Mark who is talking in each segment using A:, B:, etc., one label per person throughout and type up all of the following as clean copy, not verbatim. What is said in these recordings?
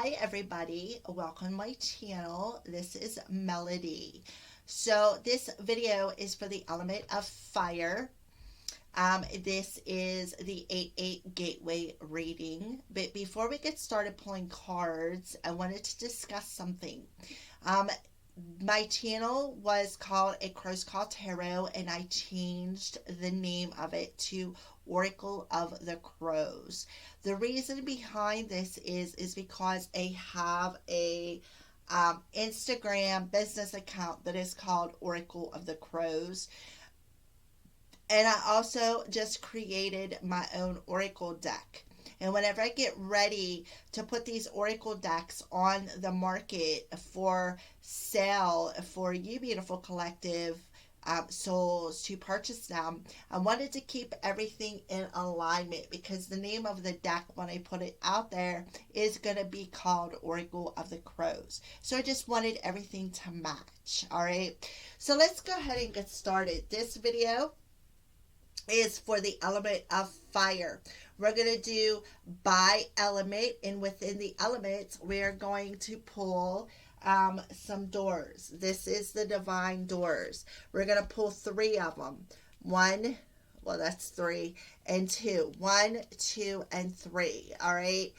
A: Hi everybody, welcome to my channel. This is Melody. So this video is for the element of fire. This is the 8-8 gateway reading. But before we get started pulling cards, I wanted to discuss something. My channel was called A Crow's Call Tarot, and I changed the name of it to Oracle of the Crows. The reason behind this is because I have a Instagram business account that is called Oracle of the Crows. And I also just created my own Oracle deck. And whenever I get ready to put these Oracle decks on the market for sale for you beautiful collective souls to purchase them, I wanted to keep everything in alignment because the name of the deck when I put it out there is going to be called Oracle of the Crows. So I just wanted everything to match. All right. So let's go ahead and get started. This video is for the element of fire. We're going to do by element, and within the elements we're going to pull some doors. This is the divine doors. We're going to pull 3 of them. That's 3 and 2. 1, 2, and 3. All right.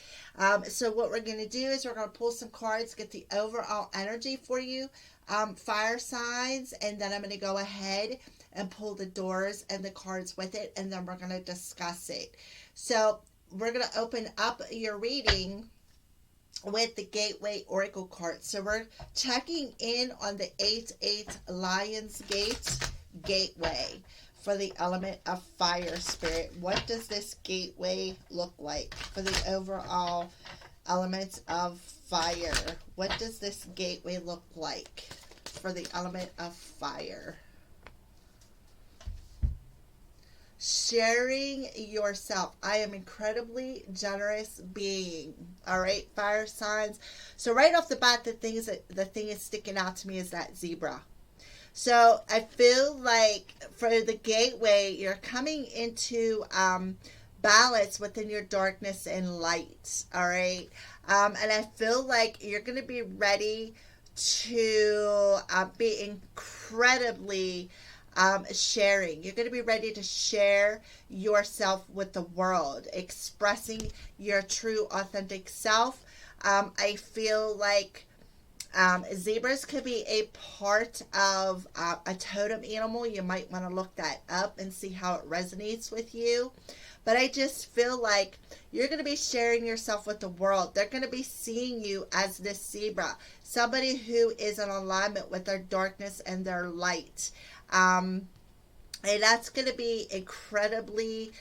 A: So what we're going to do is we're going to pull some cards, get the overall energy for you, fire signs, and then I'm going to go ahead and pull the doors and the cards with it, and then we're going to discuss it. So we're going to open up your reading with the Gateway Oracle cards. So we're checking in on the 8-8 Lionsgate Gateway for the element of fire spirit. What does this gateway look like for the overall elements of fire? What does this gateway look like for the element of fire? Sharing yourself. I am incredibly generous being. All right, fire signs. So right off the bat, the thing is sticking out to me is that zebra. So I feel like for the gateway, you're coming into balance within your darkness and light. All right, and I feel like you're going to be ready to be incredibly sharing. You're going to be ready to share yourself with the world, expressing your true authentic self. I feel like zebras could be a part of a totem animal. You might want to look that up and see how it resonates with you. But I just feel like you're going to be sharing yourself with the world. They're going to be seeing you as this zebra, somebody who is in alignment with their darkness and their light. And that's going to be incredibly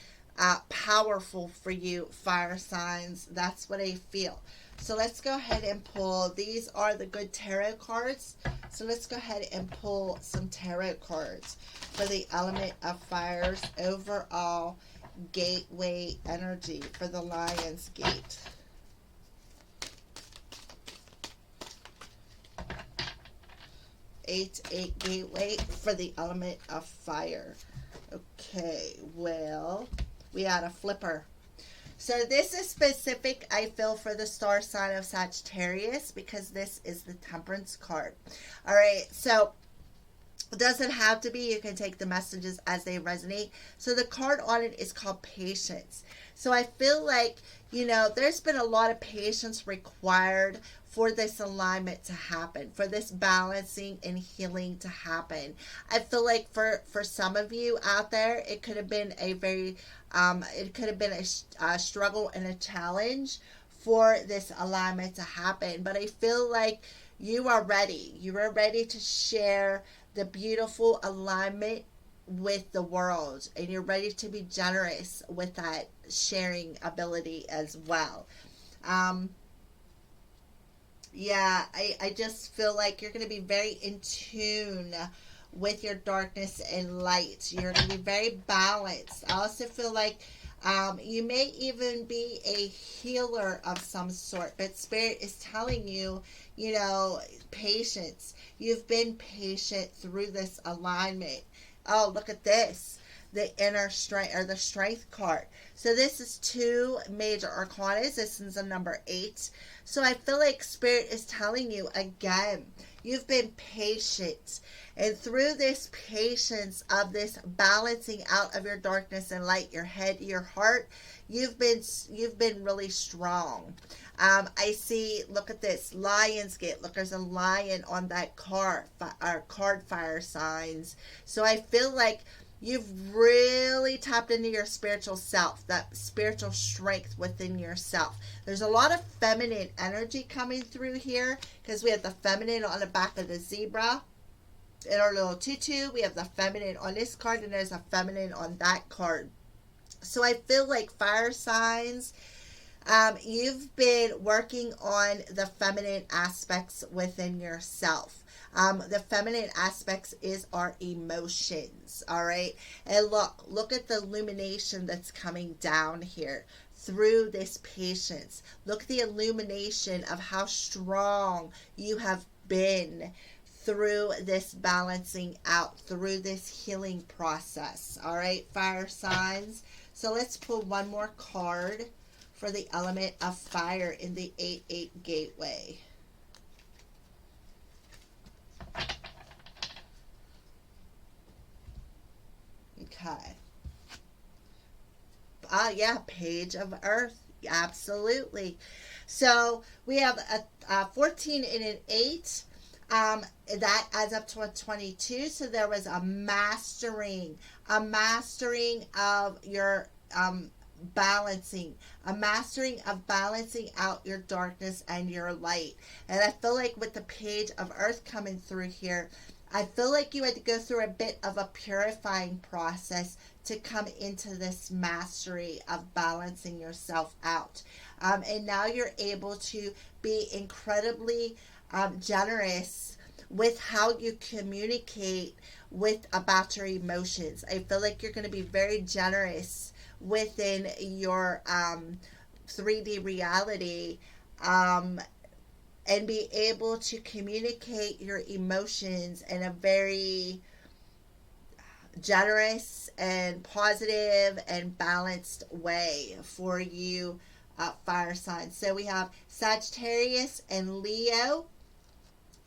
A: powerful for you, fire signs. That's what I feel. So let's go ahead and pull. These are the good tarot cards. So let's go ahead and pull some tarot cards for the element of fire's overall gateway energy for the Lion's Gate. Eight gateway for the element of fire. Okay, well, we had a flipper. So this is specific, I feel, for the star sign of Sagittarius because this is the Temperance card. All right, so it doesn't have to be. You can take the messages as they resonate. So the card on it is called Patience. So I feel like, there's been a lot of patience required for this alignment to happen, for this balancing and healing to happen. I feel like for some of you out there, it could have been a very, a struggle and a challenge for this alignment to happen. But I feel like you are ready. You are ready to share the beautiful alignment with the world, and you're ready to be generous with that sharing ability as well. I just feel like you're going to be very in tune with your darkness and light. You're going to be very balanced. I also feel like you may even be a healer of some sort, but Spirit is telling you, patience. You've been patient through this alignment. Oh, look at this. the inner strength, or the strength card. So this is two major arcanas. This is a number 8. So I feel like Spirit is telling you again, you've been patient. And through this patience of this balancing out of your darkness and light, your head, your heart, you've been really strong. I see, look at this, Lionsgate. Look, there's a lion on that card, card fire signs. So I feel like you've really tapped into your spiritual self, that spiritual strength within yourself. There's a lot of feminine energy coming through here, because we have the feminine on the back of the zebra in our little tutu. We have the feminine on this card, and there's a feminine on that card. So I feel like fire signs, you've been working on the feminine aspects within yourself. The feminine aspects is our emotions, all right? And look at the illumination that's coming down here through this patience. Look at the illumination of how strong you have been through this balancing out, through this healing process, all right, fire signs. So let's pull one more card for the element of fire in the 8-8 gateway. Okay. Yeah, Page of Earth. Absolutely. So we have a 14 and an 8. That adds up to a 22. So there was a mastering of your balancing, a mastering of balancing out your darkness and your light. And I feel like with the Page of Earth coming through here, I feel like you had to go through a bit of a purifying process to come into this mastery of balancing yourself out. And now you're able to be incredibly generous with how you communicate about your emotions. I feel like you're going to be very generous within your 3D reality, and be able to communicate your emotions in a very generous and positive and balanced way for you, fire signs. So we have Sagittarius and Leo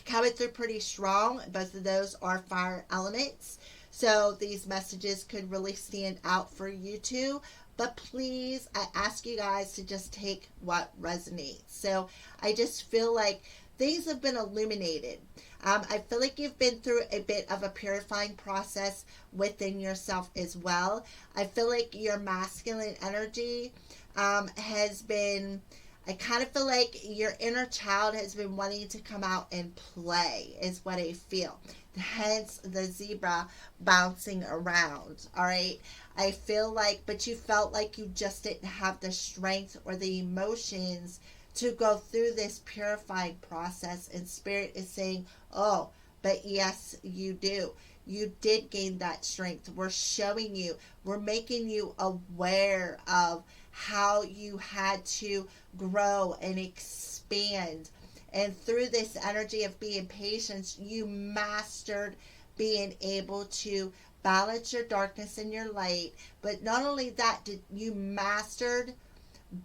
A: coming through pretty strong. Both of those are fire elements. So these messages could really stand out for you too. But please, I ask you guys to just take what resonates. So I just feel like things have been illuminated. I feel like you've been through a bit of a purifying process within yourself as well. I feel like your masculine energy has been, I kind of feel like your inner child has been wanting to come out and play, is what I feel. Hence the zebra bouncing around, all right? I feel like, but you felt like you just didn't have the strength or the emotions to go through this purifying process. And Spirit is saying, oh, but yes, you do. You did gain that strength. We're showing you, we're making you aware of how you had to grow and expand. And through this energy of being patient, you mastered being able to balance your darkness and your light. But not only that, did you mastered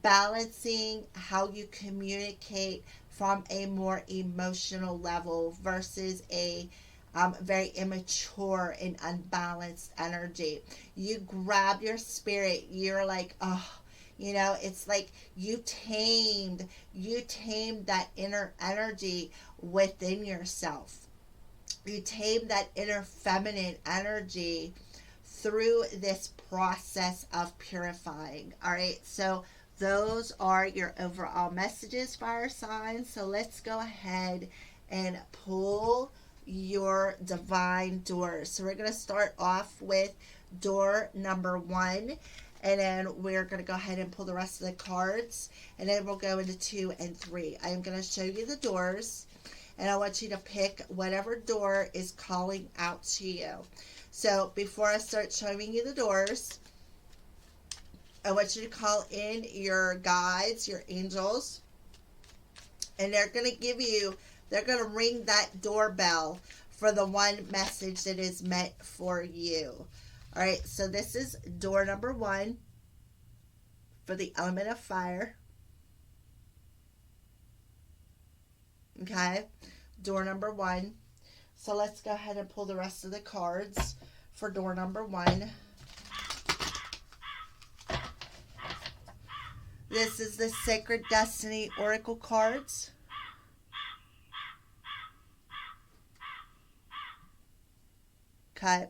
A: balancing how you communicate from a more emotional level versus a very immature and unbalanced energy. You grab your spirit. You're like, oh, you know, it's like you tamed that inner energy within yourself. You tamed that inner feminine energy through this process of purifying. All right, so those are your overall messages, fire signs. So let's go ahead and pull your divine doors. So we're going to start off with door number 1. And then we're going to go ahead and pull the rest of the cards. And then we'll go into 2 and 3. I am going to show you the doors. And I want you to pick whatever door is calling out to you. So before I start showing you the doors, I want you to call in your guides, your angels. And they're going to ring that doorbell for the one message that is meant for you. All right, so this is door number 1 for the element of fire. Okay, door number 1. So let's go ahead and pull the rest of the cards for door number 1. This is the Sacred Destiny Oracle cards. Okay,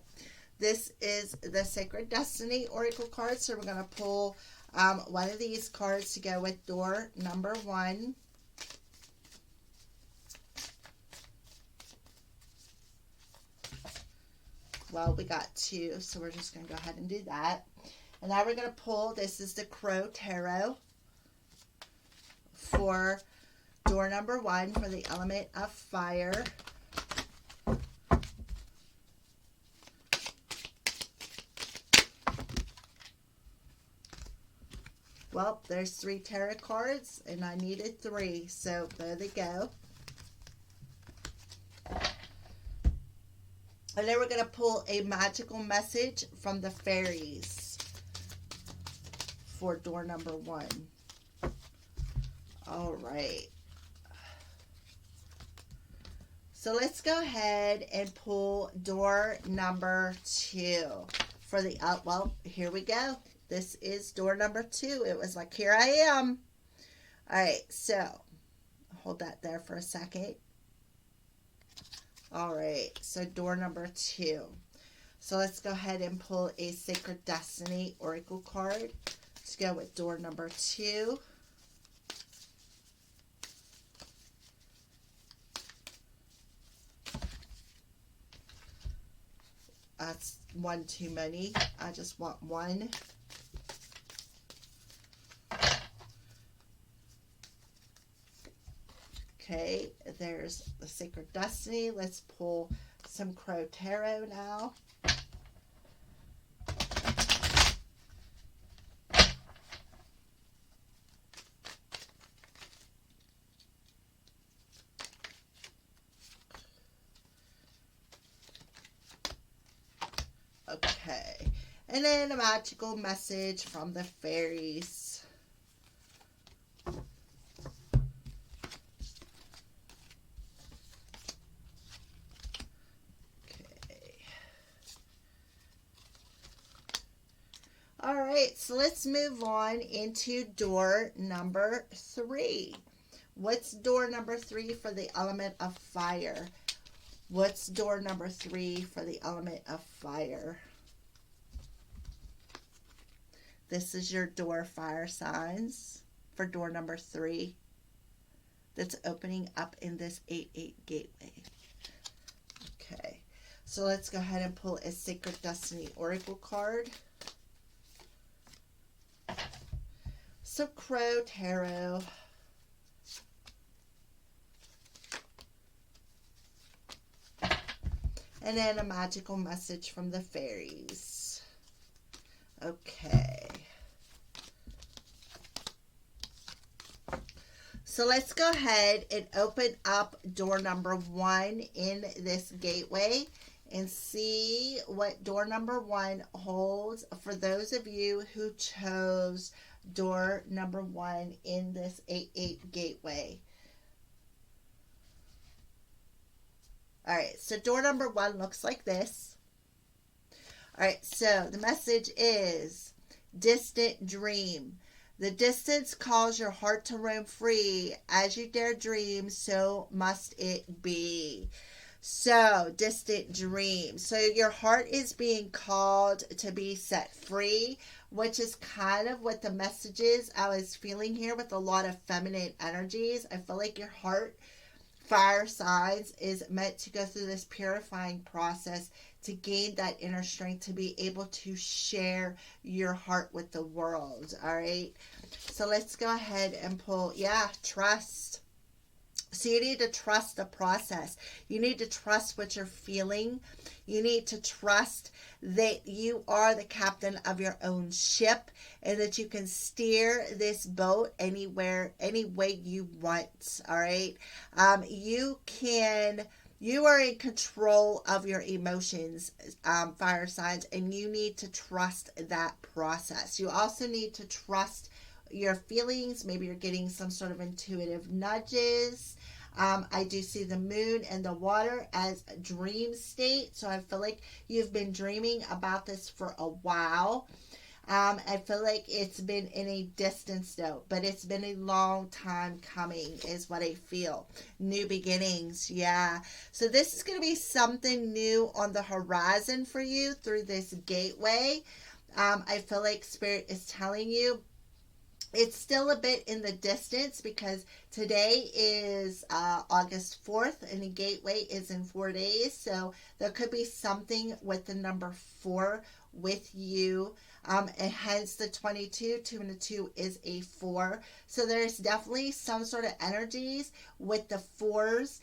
A: this is the Sacred Destiny Oracle cards. So we're going to pull one of these cards to go with door number 1. Well, we got 2, so we're just going to go ahead and do that. And now we're going to pull, this is the Crow Tarot for door number 1 for the element of fire. Well, there's 3 tarot cards, and I needed 3, so there they go. And then we're going to pull a magical message from the fairies for door number 1. All right. So let's go ahead and pull door number 2 for the, well, here we go. This is door number 2. It was like, here I am. All right, so hold that there for a second. All right, so door number 2. So let's go ahead and pull a Sacred Destiny Oracle card to go with door number 2. That's 1 too many. I just want 1. Okay, there's the Sacred Destiny. Let's pull some Crow Tarot now. Okay, and then a magical message from the fairies. All right, so let's move on into door number 3. What's door number 3 for the element of fire? What's door number 3 for the element of fire? This is your door fire signs for door number 3 that's opening up in this 8-8 gateway. Okay, so let's go ahead and pull a Sacred Destiny Oracle card. So Crow Tarot. And then a magical message from the fairies. Okay. So let's go ahead and open up door number 1 in this gateway and see what door number 1 holds for those of you who chose door number 1 in this 8-8 gateway. All right, so door number 1 looks like this. All right, so the message is distant dream. The distance calls your heart to roam free. As you dare dream, so must it be. So, distant dream. So, your heart is being called to be set free, which is kind of what the message is I was feeling here with a lot of feminine energies. I feel like your heart, fire signs, is meant to go through this purifying process to gain that inner strength to be able to share your heart with the world. All right. So let's go ahead and pull, trust. So you need to trust the process. You need to trust what you're feeling. You need to trust that you are the captain of your own ship and that you can steer this boat anywhere, any way you want. All right. You can You are in control of your emotions, fire signs, and you need to trust that process. You also need to trust your feelings. Maybe you're getting some sort of intuitive nudges. I do see the moon and the water as a dream state. So I feel like you've been dreaming about this for a while. I feel like it's been in a distance though, but it's been a long time coming, is what I feel. New beginnings, yeah. So this is going to be something new on the horizon for you through this gateway. I feel like Spirit is telling you it's still a bit in the distance because today is August 4th and the gateway is in 4 days. So there could be something with the number 4 with you. And hence the 22, 2 and a 2 is a 4. So there's definitely some sort of energies with the 4s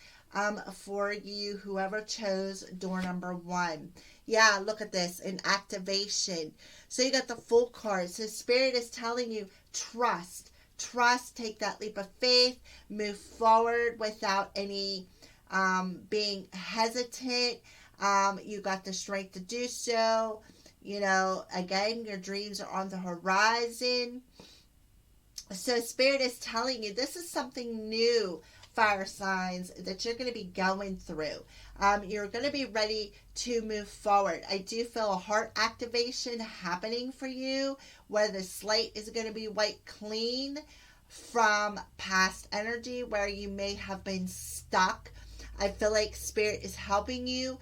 A: for you, whoever chose door number 1. Yeah, look at this, an activation. So you got the Fool card. So Spirit is telling you, trust, take that leap of faith, move forward without any being hesitant. You got the strength to do so. You know, again, your dreams are on the horizon. So Spirit is telling you this is something new, fire signs, that you're going to be going through. You're going to be ready to move forward. I do feel a heart activation happening for you where the slate is going to be wiped clean from past energy where you may have been stuck. I feel like Spirit is helping you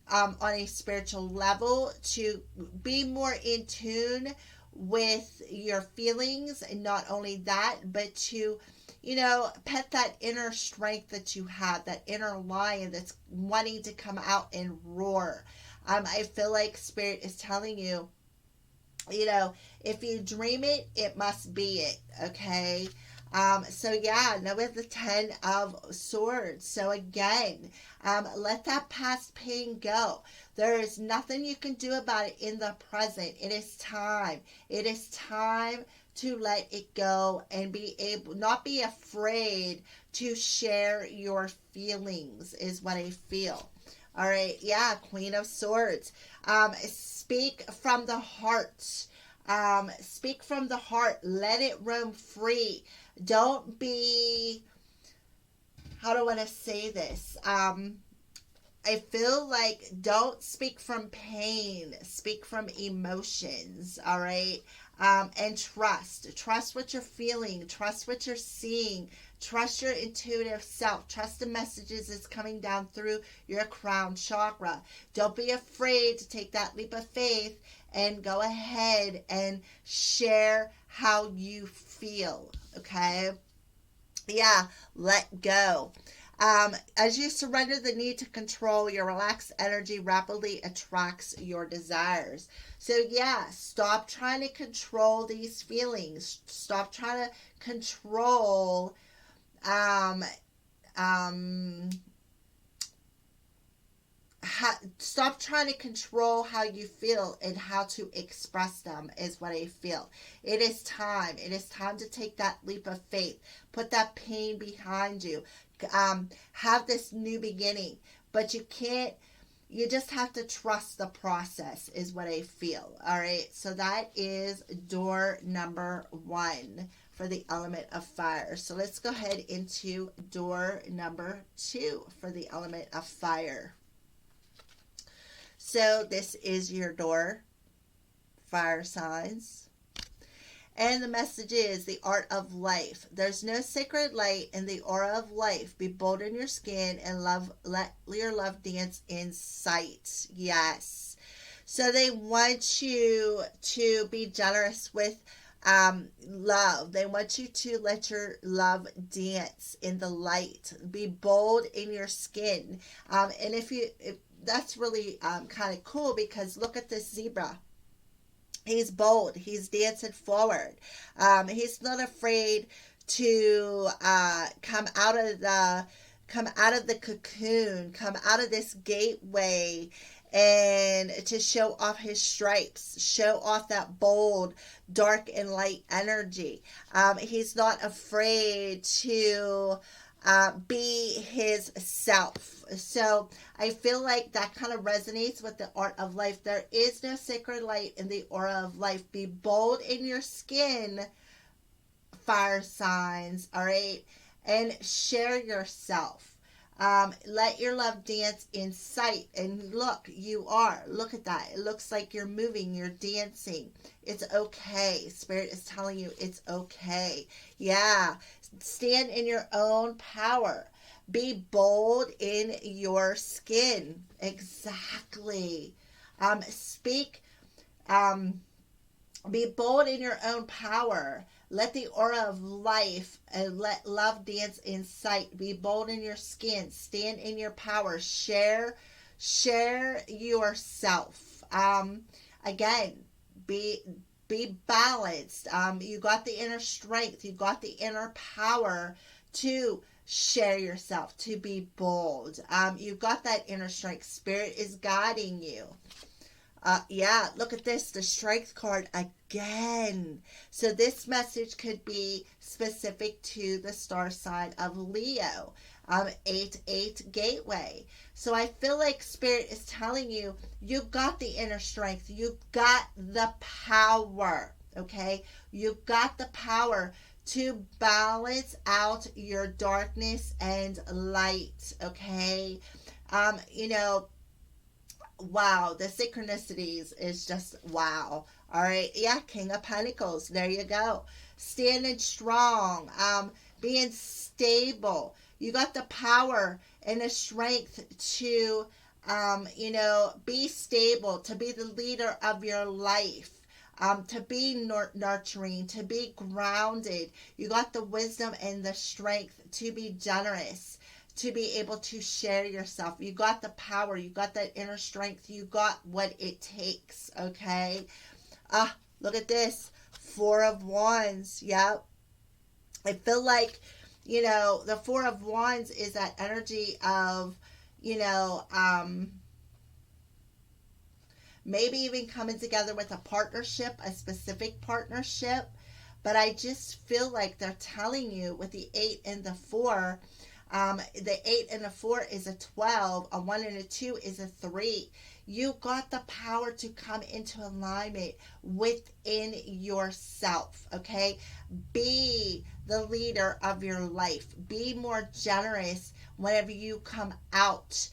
A: on a spiritual level to be more in tune with your feelings, and not only that, but to, you know, pet that inner strength that you have, that inner lion that's wanting to come out and roar. I feel like Spirit is telling you, you know, if you dream it, it must be it, okay? So yeah, now we have the 10 of Swords. So again, let that past pain go. There is nothing you can do about it in the present. It is time. It is time to let it go and be able, not be afraid to share your feelings, is what I feel. All right, yeah, Queen of Swords. Speak from the heart. Speak from the heart. Let it roam free. Don't be, how do I want to say this? I feel like don't speak from pain, speak from emotions, all right? And trust what you're feeling, trust what you're seeing, trust your intuitive self, trust the messages that's coming down through your crown chakra. Don't be afraid to take that leap of faith and go ahead and share how you feel, okay? Yeah, let go. As you surrender the need to control, your relaxed energy rapidly attracts your desires. So yeah, stop trying to control these feelings. Stop trying to control um, um, stop trying to control how you feel and how to express them, is what I feel. It is time. It is time to take that leap of faith. Put that pain behind you. Have this new beginning. But you can't, you just have to trust the process, is what I feel. All right. So that is door number 1 for the element of fire. So let's go ahead into door number 2 for the element of fire. So this is your door, fire signs. And the message is the art of life. There's no sacred light in the aura of life. Be bold in your skin and let your love dance in sight. Yes. So they want you to be generous with love. They want you to let your love dance in the light. Be bold in your skin. And if that's really kind of cool, because look at this zebra. He's bold. He's dancing forward. He's not afraid to come out of the cocoon, come out of this gateway, and to show off his stripes, show off that bold, dark and light energy. He's not afraid to be his self. So I feel like that kind of resonates with the art of life. There is no sacred light in the aura of life. Be bold in your skin, fire signs, all right? And share yourself. Let your love dance in sight. And look, you are. Look at that. It looks like you're moving, you're dancing. It's okay. Spirit is telling you it's okay. Yeah. Stand in your own power. Be bold in your skin. Exactly. Speak. Be bold in your own power. Let the aura of life and let love dance in sight. Be bold in your skin. Stand in your power. Share yourself. Again, be balanced. You got the inner strength. You got the inner power to share yourself, to be bold. You got that inner strength. Spirit is guiding you. Yeah, look at this, the strength card again. So this message could be specific to the star sign of Leo, 8-8 gateway. So I feel like Spirit is telling you, you got the inner strength. You got the power, okay? You got the power to balance out your darkness and light, okay? You know, wow, the synchronicities is just wow. All right, yeah, King of Pentacles, there you go. Standing strong, being stable. You got the power and the strength to you know, be stable, to be the leader of your life. To be nurturing, to be grounded. You got the wisdom and the strength to be generous, to be able to share yourself. You got the power. You got that inner strength. You got what it takes, okay? Look at this. 4 of Wands. Yep. I feel like, you know, the 4 of Wands is that energy of, you know, maybe even coming together with a partnership, a specific partnership. But I just feel like they're telling you with the 8 and the 4, the 8 and a 4 is a 12, a 1 and a 2 is a 3. You got the power to come into alignment within yourself, okay? Be the leader of your life. Be more generous whenever you come out.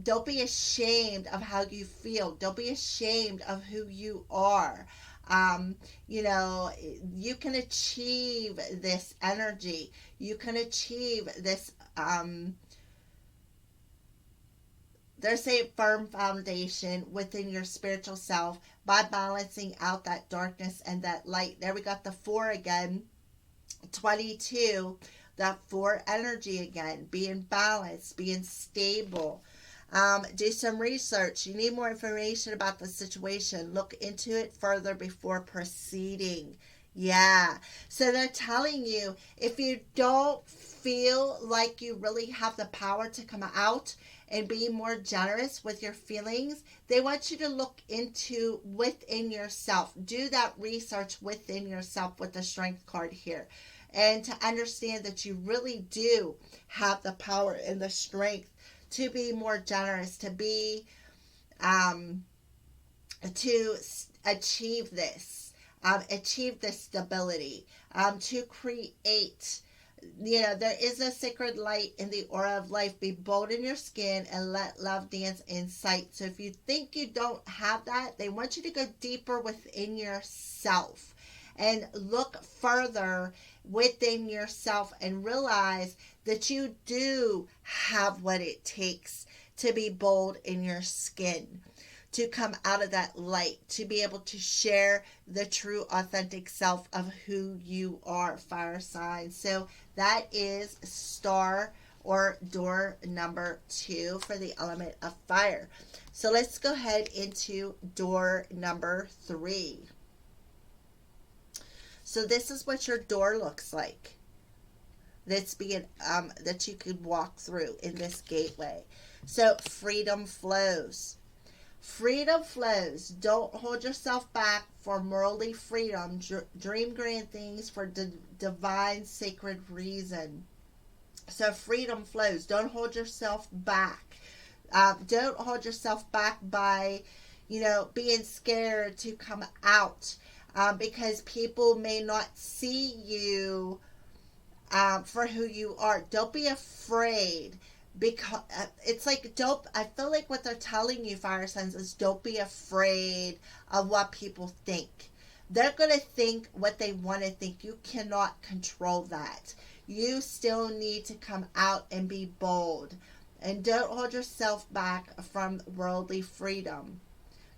A: Don't be ashamed of how you feel. Don't be ashamed of who you are. You know, you can achieve this energy. You can achieve this, there's a firm foundation within your spiritual self by balancing out that darkness and that light. There we got the 4 again, 22, that 4 energy again, being balanced, being stable. Do some research. You need more information about the situation. Look into it further before proceeding. Yeah. So they're telling you, if you don't feel like you really have the power to come out and be more generous with your feelings, they want you to look into within yourself. Do that research within yourself with the strength card here. And to understand that you really do have the power and the strength to be more generous, to be, to achieve this, stability, to create. You know, there is a sacred light in the aura of life. Be bold in your skin and let love dance in sight. So if you think you don't have that, they want you to go deeper within yourself and look further within yourself and realize that you do have what it takes to be bold in your skin, to come out of that light, to be able to share the true authentic self of who you are, fire sign. So that is star or door number 2 for the element of fire. So let's go ahead into door number 3. So this is what your door looks like. That's being that you could walk through in this gateway. So freedom flows. Freedom flows. Don't hold yourself back for worldly freedom. Dream grand things for divine sacred reason. So freedom flows. Don't hold yourself back. Don't hold yourself back by, being scared to come out, because people may not see you for who you are. Don't be afraid, because it's like, don't, I feel like what they're telling you, fire signs, is don't be afraid of what people think. They're going to think what they want to think. You cannot control that. You still need to come out and be bold, and don't hold yourself back from worldly freedom.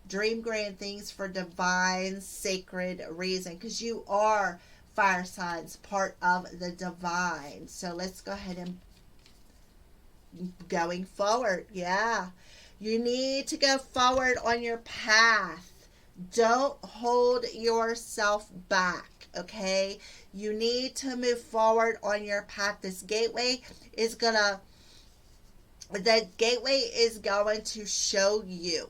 A: Dream grand things for divine sacred reason, because you are, fire signs, part of the divine. So let's go ahead and going forward. Yeah, you need to go forward on your path. Don't hold yourself back. Okay, you need to move forward on your path. This gateway is gonna the gateway is going to show you.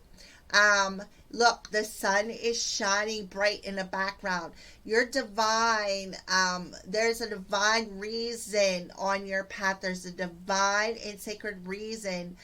A: Look, the sun is shining bright in the background. You're divine. There's a divine reason on your path. There's a divine and sacred reason.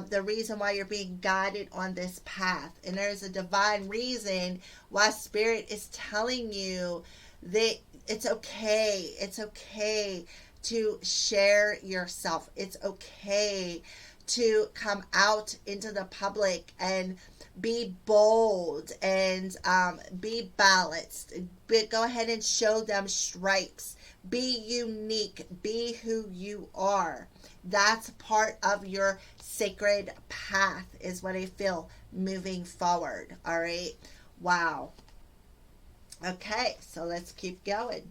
A: The reason why you're being guided on this path. And there's a divine reason why Spirit is telling you that it's okay. It's okay to share yourself. It's okay to come out into the public and be bold and be balanced. Go ahead and show them stripes. Be unique. Be who you are. That's part of your sacred path, is what I feel moving forward. All right. Wow. Okay, so let's keep going.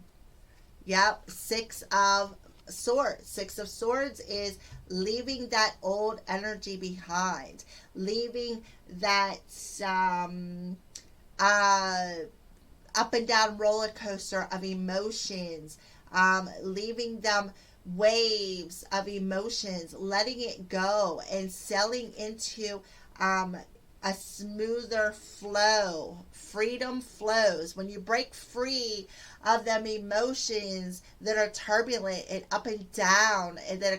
A: Yep, Six of Swords. Six of Swords is leaving that old energy behind, leaving that up and down roller coaster of emotions, leaving them waves of emotions, letting it go and sailing into a smoother flow. Freedom flows. When you break free of them emotions that are turbulent and up and down and that are